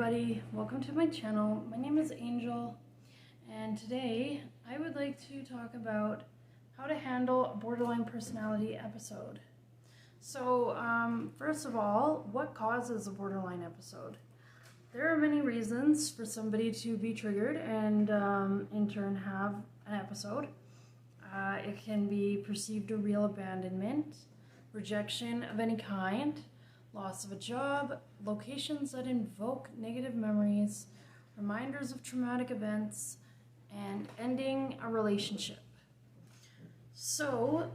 everybody, welcome to my channel. My name is Angel, and today I would like to talk about how to handle a borderline personality episode. So first of all, what causes a borderline episode? There are many reasons for somebody to be triggered and in turn have an episode. It can be perceived or real abandonment, rejection of any kind, loss of a job, locations that invoke negative memories, reminders of traumatic events, and ending a relationship. So,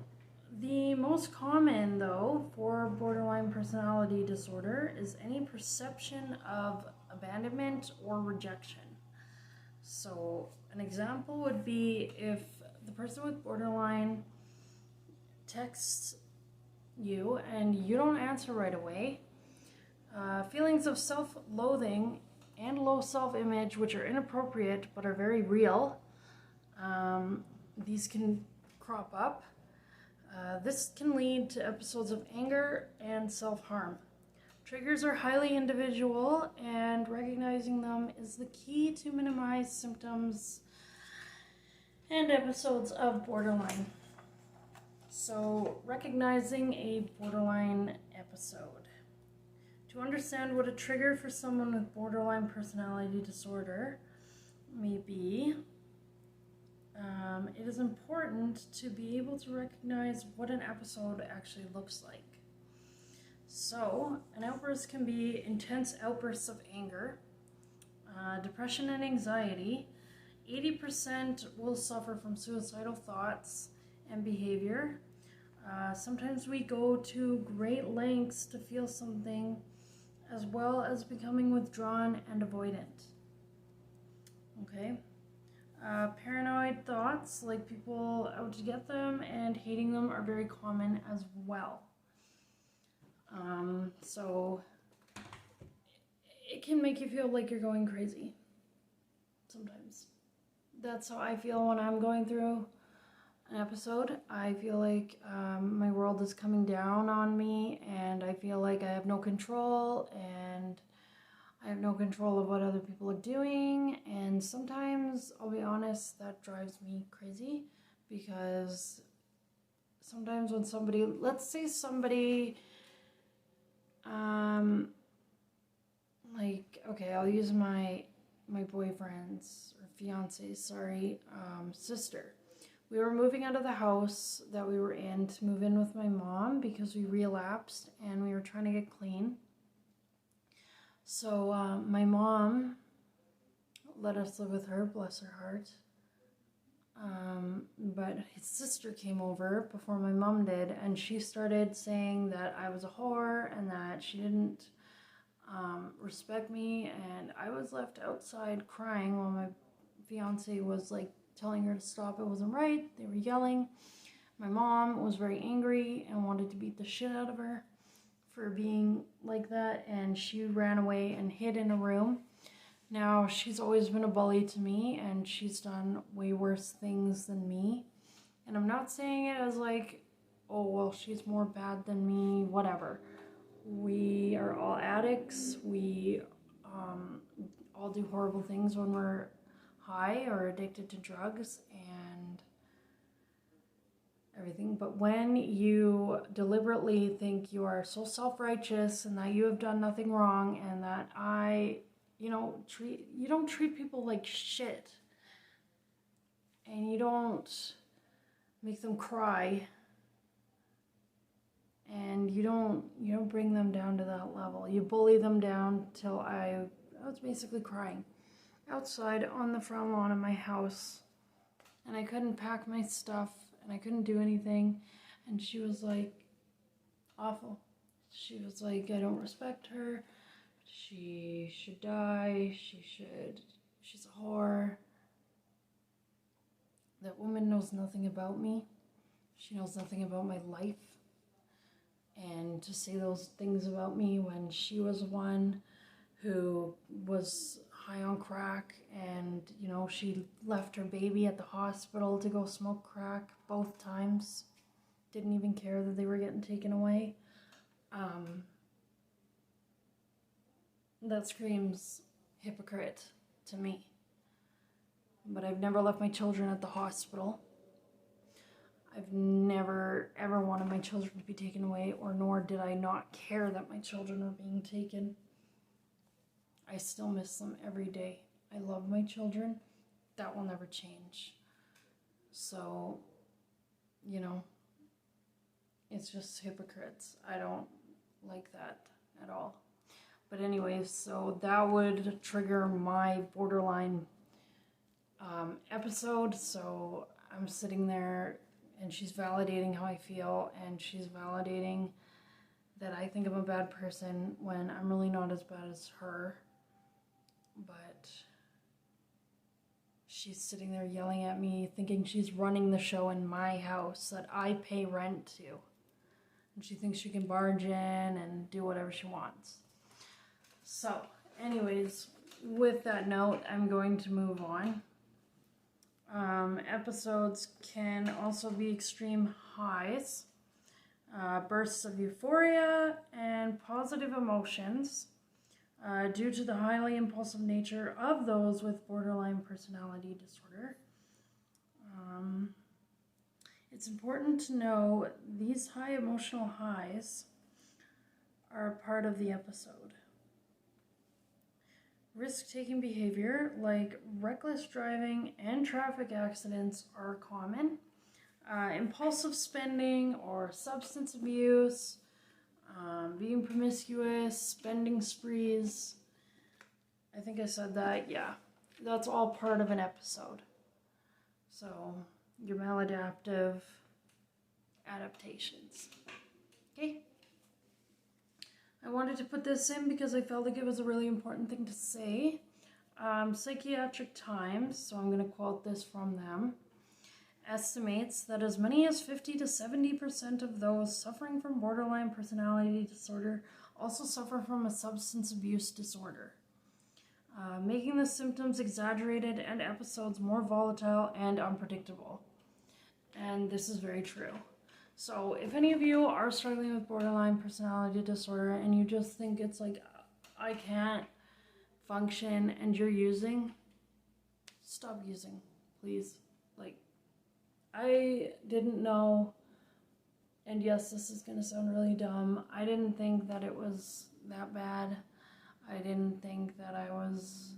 the most common, though, for borderline personality disorder is any perception of abandonment or rejection. So, an example would be if the person with borderline texts you and you don't answer right away. Feelings of self-loathing and low self-image, which are inappropriate but are very real, these can crop up. This can lead to episodes of anger and self-harm. Triggers are highly individual, and recognizing them is the key to minimize symptoms and episodes of borderline. So, recognizing a borderline episode. To understand what a trigger for someone with borderline personality disorder may be, it is important to be able to recognize what an episode actually looks like. So, an outburst can be intense outbursts of anger, depression and anxiety. 80% will suffer from suicidal thoughts and behavior. Sometimes we go to great lengths to feel something, as well as becoming withdrawn and avoidant. Okay? Paranoid thoughts, like people out to get them and hating them, are very common as well. So it can make you feel like you're going crazy sometimes. That's how I feel when I'm going through an episode. I feel like my world is coming down on me, and I feel like I have no control, and I have no control of what other people are doing. And sometimes, I'll be honest, that drives me crazy, because sometimes when somebody, let's say somebody, okay, I'll use my boyfriend's or fiance's, sister. We were moving out of the house that we were in to move in with my mom because we relapsed and we were trying to get clean. So my mom let us live with her, bless her heart. But his sister came over before my mom did, and she started saying that I was a whore and that she didn't respect me, and I was left outside crying while my fiance was like telling her to stop. It wasn't right. They were yelling. My mom was very angry and wanted to beat the shit out of her for being like that, and she ran away and hid in a room. Now, she's always been a bully to me, and she's done way worse things than me. And I'm not saying it as like, oh, well, she's more bad than me, whatever. We are all addicts. We all do horrible things when we're high or addicted to drugs and everything. But when you deliberately think you are so self-righteous and that you have done nothing wrong, and that you don't treat people like shit, and you don't make them cry, and you don't bring them down to that level. You bully them down till I was basically crying outside on the front lawn of my house, and I couldn't pack my stuff and I couldn't do anything. And she was like, awful. She was like, I don't respect her. She should die. She's a whore. That woman knows nothing about me. She knows nothing about my life. And to say those things about me when she was one who was high on crack, and she left her baby at the hospital to go smoke crack both times, didn't even care that they were getting taken away. That screams hypocrite to me. But I've never left my children at the hospital. I've never ever wanted my children to be taken away, or nor did I not care that my children were being taken. I still miss them every day. I love my children. That will never change. So, you know, it's just hypocrites. I don't like that at all. But anyways, so that would trigger my borderline episode. So I'm sitting there and she's validating how I feel, and she's validating that I think I'm a bad person when I'm really not as bad as her. But she's sitting there yelling at me, thinking she's running the show in my house that I pay rent to. And she thinks she can barge in and do whatever she wants. So, anyways, with that note, I'm going to move on. Episodes can also be extreme highs, bursts of euphoria, and positive emotions due to the highly impulsive nature of those with borderline personality disorder. It's important to know these high emotional highs are a part of the episode. Risk-taking behavior like reckless driving and traffic accidents are common. Impulsive spending or substance abuse, being promiscuous, spending sprees. I think I said that, yeah. That's all part of an episode. So, your maladaptive adaptations. Okay? I wanted to put this in because I felt like it was a really important thing to say. Psychiatric Times, so I'm going to quote this from them, estimates that as many as 50 to 70% of those suffering from borderline personality disorder also suffer from a substance abuse disorder, making the symptoms exaggerated and episodes more volatile and unpredictable. And this is very true. So if any of you are struggling with borderline personality disorder and you just think it's like, I can't function, and you're using, stop using, please. Like, I didn't know, and yes, this is going to sound really dumb, I didn't think that it was that bad. I didn't think that I was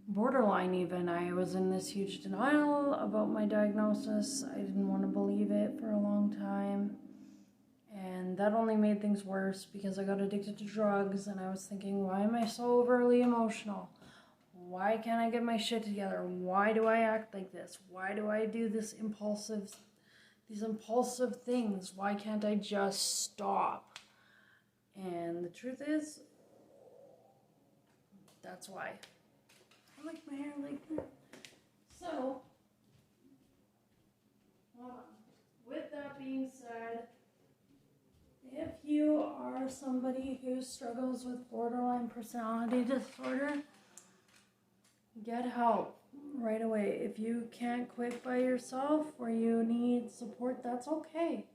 borderline even. I was in this huge denial about my diagnosis. I didn't want to believe it for a long time. And that only made things worse because I got addicted to drugs, and I was thinking, why am I so overly emotional? Why can't I get my shit together? Why do I act like this? Why do I do these impulsive things? Why can't I just stop? And the truth is, that's why. I like my hair like that. So, with that being said, if you are somebody who struggles with borderline personality disorder, get help right away. If you can't quit by yourself or you need support, that's okay.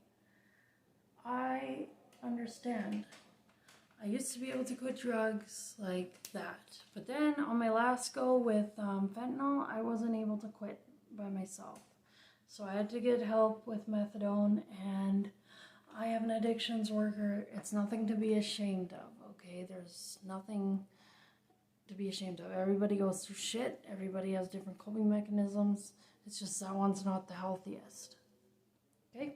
I understand. I used to be able to quit drugs like that. But then on my last go with fentanyl, I wasn't able to quit by myself. So I had to get help with methadone, and I have an addictions worker. It's nothing to be ashamed of, okay? There's nothing to be ashamed of. Everybody goes through shit. Everybody has different coping mechanisms. It's just that one's not the healthiest. Okay?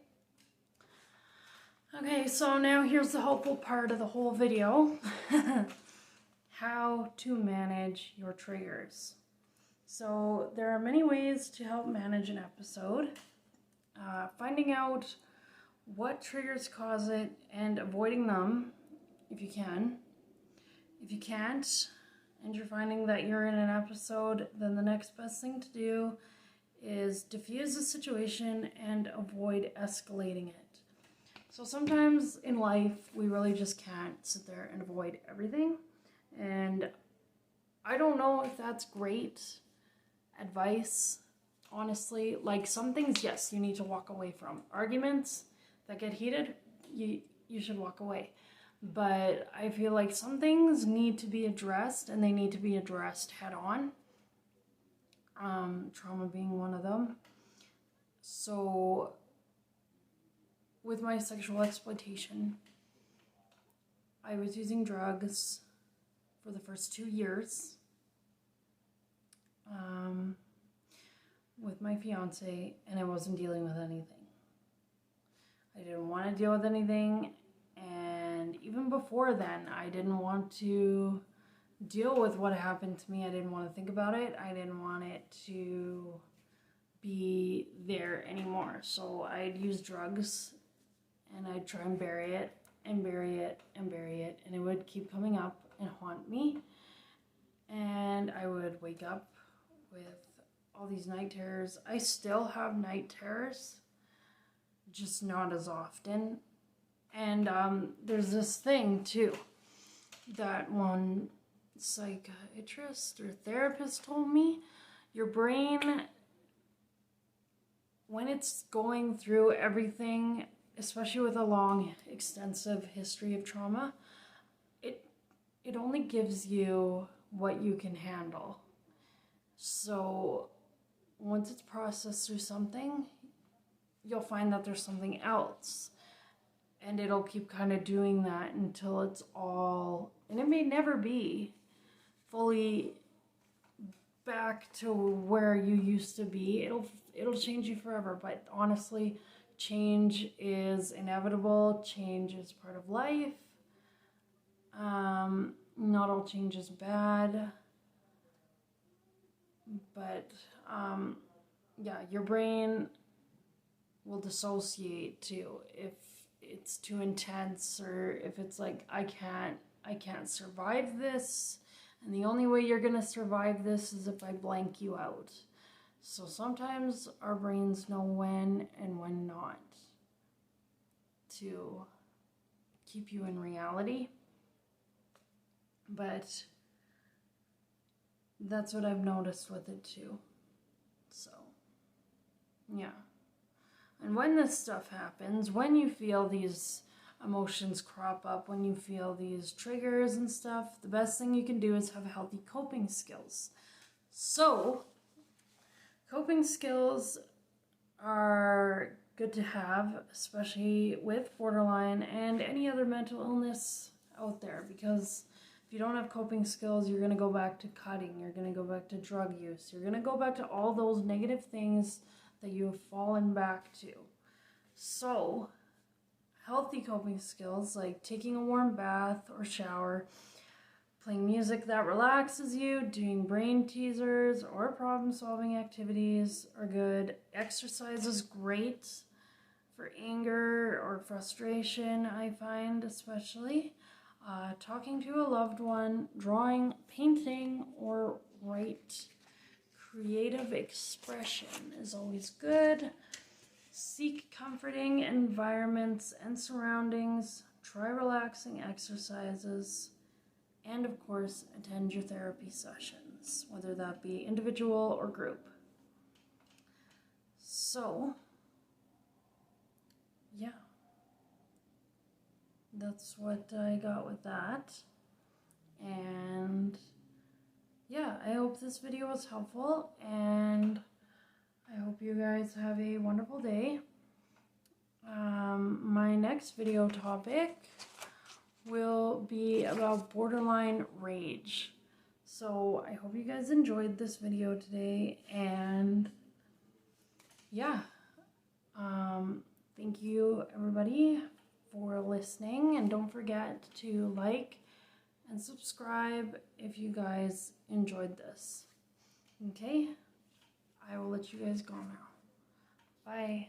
Okay, so now here's the hopeful part of the whole video. How to manage your triggers. So there are many ways to help manage an episode. Finding out what triggers cause it and avoiding them if you can. If you can't, and you're finding that you're in an episode, then the next best thing to do is diffuse the situation and avoid escalating it. So sometimes in life, we really just can't sit there and avoid everything. And I don't know if that's great advice, honestly. Like, some things, yes, you need to walk away from. Arguments that get heated, you should walk away. But I feel like some things need to be addressed, and they need to be addressed head on. Trauma being one of them. So with my sexual exploitation, I was using drugs for the first 2 years with my fiance, and I wasn't dealing with anything. I didn't want to deal with anything, and even before then, I didn't want to deal with what happened to me. I didn't want to think about it. I didn't want it to be there anymore. So I'd use drugs, and I'd try and bury it, and bury it, and bury it, and it would keep coming up and haunt me. And I would wake up with all these night terrors. I still have night terrors, just not as often. And there's this thing too that one psychiatrist or therapist told me. Your brain, when it's going through everything, especially with a long, extensive history of trauma, it only gives you what you can handle. So once it's processed through something, you'll find that there's something else. And it'll keep kind of doing that until it's all, and it may never be fully back to where you used to be. It'll change you forever. But honestly, change is inevitable. Change is part of life. Not all change is bad. But yeah, your brain will dissociate too if it's too intense, or if it's like, I can't survive this, and the only way you're gonna survive this is if I blank you out. So sometimes our brains know when and when not to keep you in reality, but that's what I've noticed with it too. So yeah. And when this stuff happens, when you feel these emotions crop up, when you feel these triggers and stuff, the best thing you can do is have healthy coping skills. So, coping skills are good to have, especially with borderline and any other mental illness out there, because if you don't have coping skills, you're going to go back to cutting, you're going to go back to drug use, you're going to go back to all those negative things that you have fallen back to. So, healthy coping skills like taking a warm bath or shower, playing music that relaxes you, doing brain teasers or problem-solving activities are good. Exercise is great for anger or frustration, I find especially. Talking to a loved one, drawing, painting, or write. Creative expression is always good. Seek comforting environments and surroundings. Try relaxing exercises. And of course, attend your therapy sessions, whether that be individual or group. So, yeah. That's what I got with that. And yeah, I hope this video was helpful, and I hope you guys have a wonderful day. My next video topic will be about borderline rage. So I hope you guys enjoyed this video today, and yeah, thank you everybody for listening, and don't forget to like and subscribe if you guys enjoyed this. Okay, I will let you guys go now. Bye.